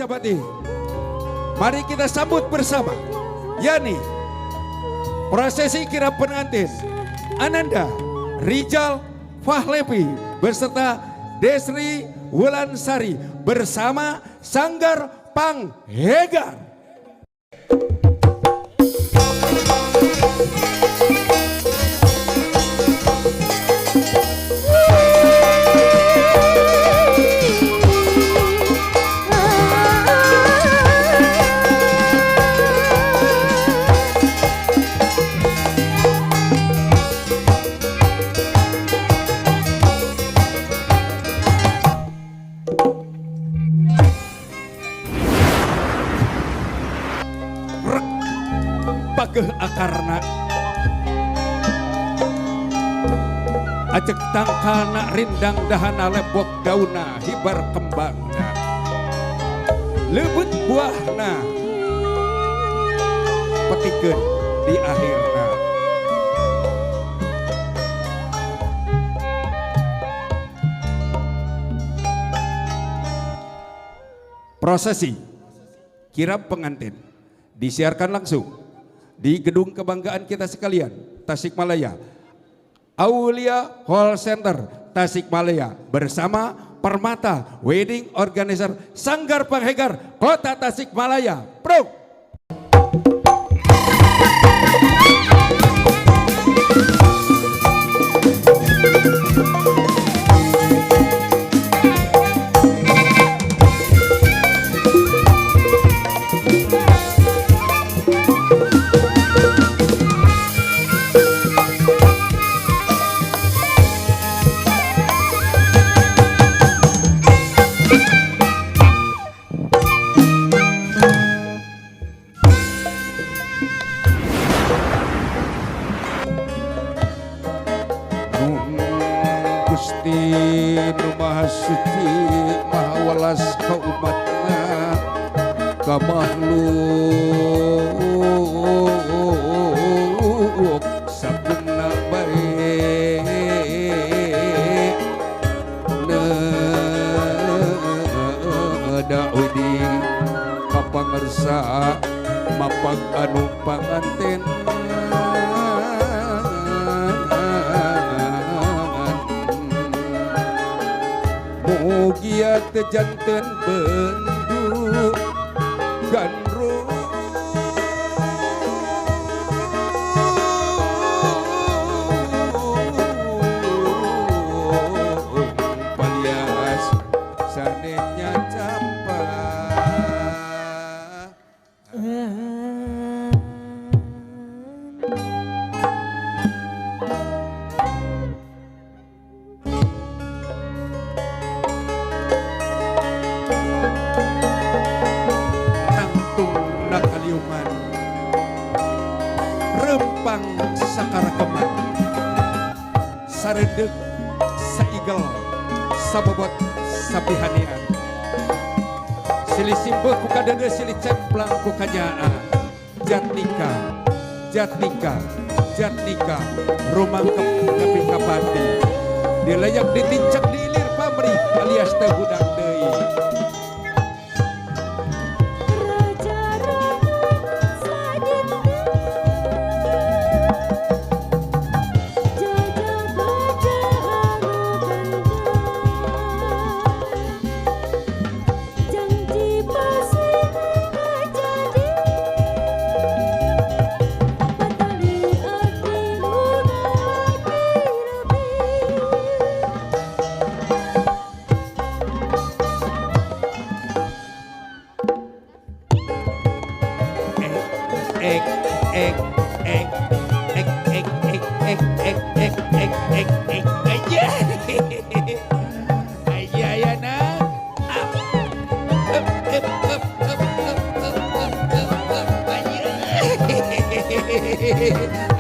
Sabati. Mari kita sambut bersama, yakni prosesi kirap pengantin Ananda Rijal Fahlevi beserta Desri Wulansari bersama Sanggar Panghegar. Pageh akarna ajek tangkana rindang dahana lepok dauna hibar kembangna lebut buahna petikeun di akhirna. Prosesi kirap pengantin disiarkan langsung di gedung kebanggaan kita sekalian, Tasikmalaya, Aulia Hall Center, Tasikmalaya bersama Permata Wedding Organizer Sanggar Panghegar Kota Tasikmalaya. Pro. Gusti Nu Maha Suci Maha Welas ka umatna ka makhluk sabeuna bae daudi ka pangarsa mapag anu panganten mugia teu janten bendu gandrung palias sanenya campa. Rempang sakarakeman saredeg saigel sabobot sabihanian silih simpe ku kadenge silih cemplang ku kajaan jatnika jatnika jatnika rumangkep nepi ka pati dilayak ditincak di ilir pamrih alias teh hudang deui.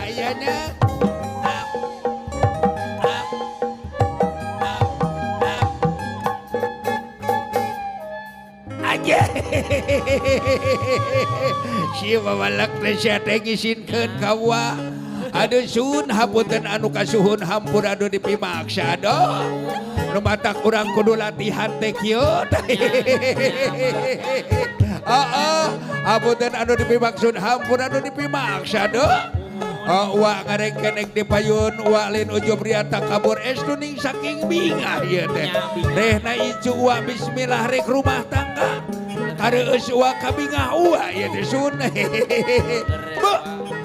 Ayana aja si babalak na siya teh ngisinkeun kawa Aduh sun hapunten anu kasuhun hampur anu dipimaksa do. Nu matak urang kudu latihan teh kieu. Hapunten anu dipimaksud hampur anu dipimaksa do. Wa ngareng kenek di payun wa lin ujub riata kabur estu ning saking bingah ieu teh. Rehna icu wa bismillah rek rumah tangga. Kareus wa kabingah wa ieu teh sun.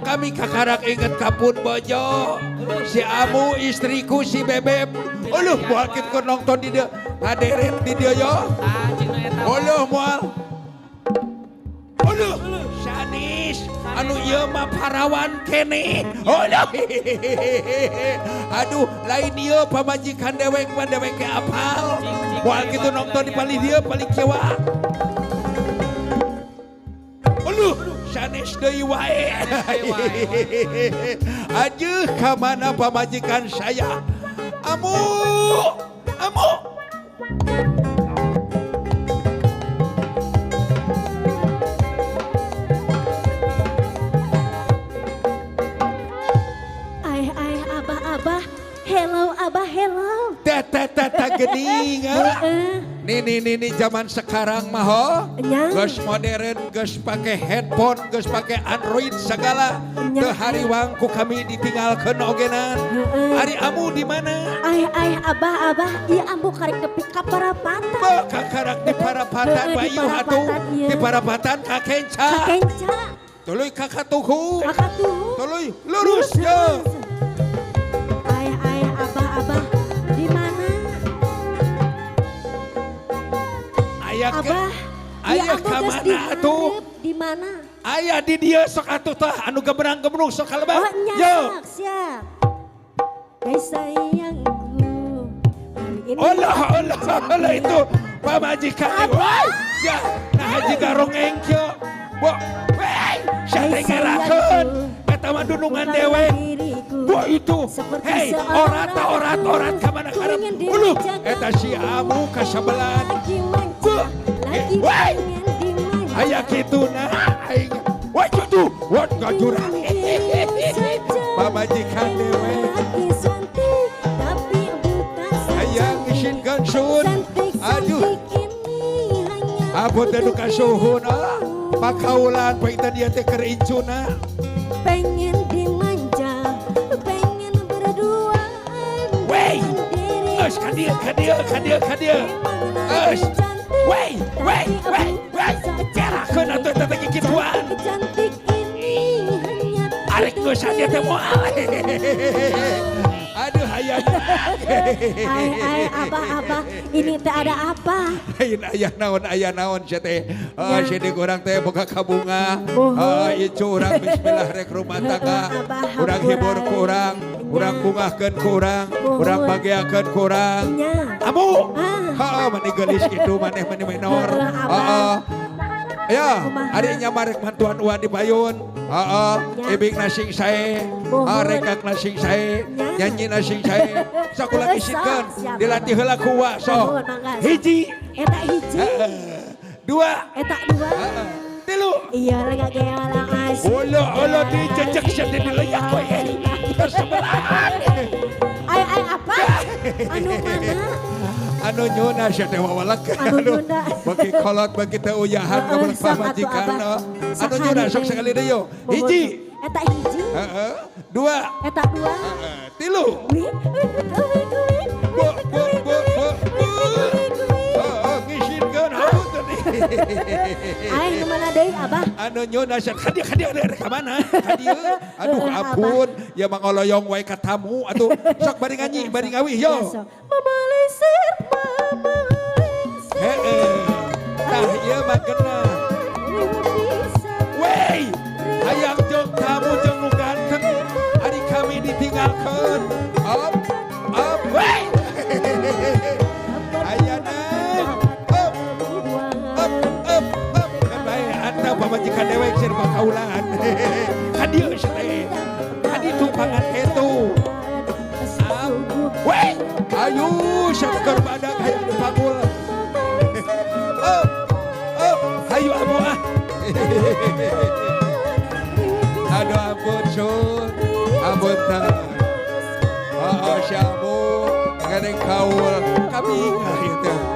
Kami kakarak inget kapun bojo. Si Amu istriku si Bebeb. Uluh moal kita nonton di dia. Haderet di dia yo. Uluh moal. Uluh sadis. Anu ieu mah parawan kene. Uluh. Aduh lain ieu pamajikan dewek mah dewek ke apal. Moal kita nonton di paling dia paling kieu. Uluh sanes deui wae. Ajuh ka mana pamajikan saya? Amu. Ay, abah. Hello, abah, hello. Tata gening. Nih zaman sekarang mah ho. Geus modern, geus pake handphone, geus pake Android segala. Teu hariwang ku kami ditinggalkeun ogenan. Ari Amu di mana? Ay, abah, ieu ambu karek nepi ka parapatan. Kakarak di parapatan bayu atuh. Di parapatan ka kenca. Tuluy kakatuhu. Tuluy lurus yo. Ay, abah, di mana? Ayah ka mana atuh? Di mana? Ayah di dia sok atuh tah anu geberang-gebrung sok kalebet. Oh, nyak, siap. Guys sayangku. Allah itu pamajikan. Ya, nah haji garong engkyo. Bo, wey, syate ngerakeun. Eta mah dunungan dewek. Bo itu, hei, orat ka mana karep. Uluh, eta si Amu ka sabelan. Wey, aya kitu na. Wey, itu, wat gajurang. Pamajikan dewek. Aya ngisinkeun sun. Aduh. Abot teh duka suhun. Pakaulan paita dia teh keur incuna. Pengen dimanja, pengen berduaan. Wey, eus ka dieu. Eus. Wey. Cerakeun atuh eta teh kituan. Cantik ini hanya. Arek geus dia teh moal. Aduh hayana. Ay, abah, ini teh ada apa? Lain ayah naon sia teh. Sini urang teh boga kabunga. Ieu urang bismillah rek rumah tangga. Urang hibur ku urang, urang bungahkeun ku urang, urang bageakeun ku urang. Amu. Heeh, mani geulis kitu maneh mani minor. Ya, ari nyamarek mantuan uan di payun. Ibing nasing sae, rekak nasing sae, nyanyi nasing sae. Sakulang isikeun, dilatih heula ku wa sok. Hiji. Eta hiji. Dua. Eta dua. Tilu. Iya lega gaya lang asik. Olo dijejek sia di leuyak we. Tersebelahan. Ay apa? Anu mana? Anu nyuna sia teh wawalek. Anu nyuna. Bagi kolot bagi teh uyahan ka pamajikan. Anu nyuna sok sekali deui yo. Hiji. Eta hiji. Dua. Eta dua. Tilu. Ngisinkeun haut tadi. Ay kemana deui abah? Anu nyuna sia kadia ka mana? Kadia. Aduh ampun, ya mangoloyong wae ka tamu atuh. Sok bari nyanyi, bari ngawih yo. Mama leser. Heeh. Tah ieu mah kena. Wey, hayang jeung tamu jeung nu ganteng. Ari kami ditinggalkeun. Op, wey. Ayana. Op. Kan bae anta pamajikan dewek sir bakaulan. Kan dieu sia teh. Kan ditumpangan kitu. Wey, ayo syukur badak hayang dipanggul. Hayu Amu ah. Aduh ampun sun. Apunten. Syamu ngadeng kaul kabinga ieu teh.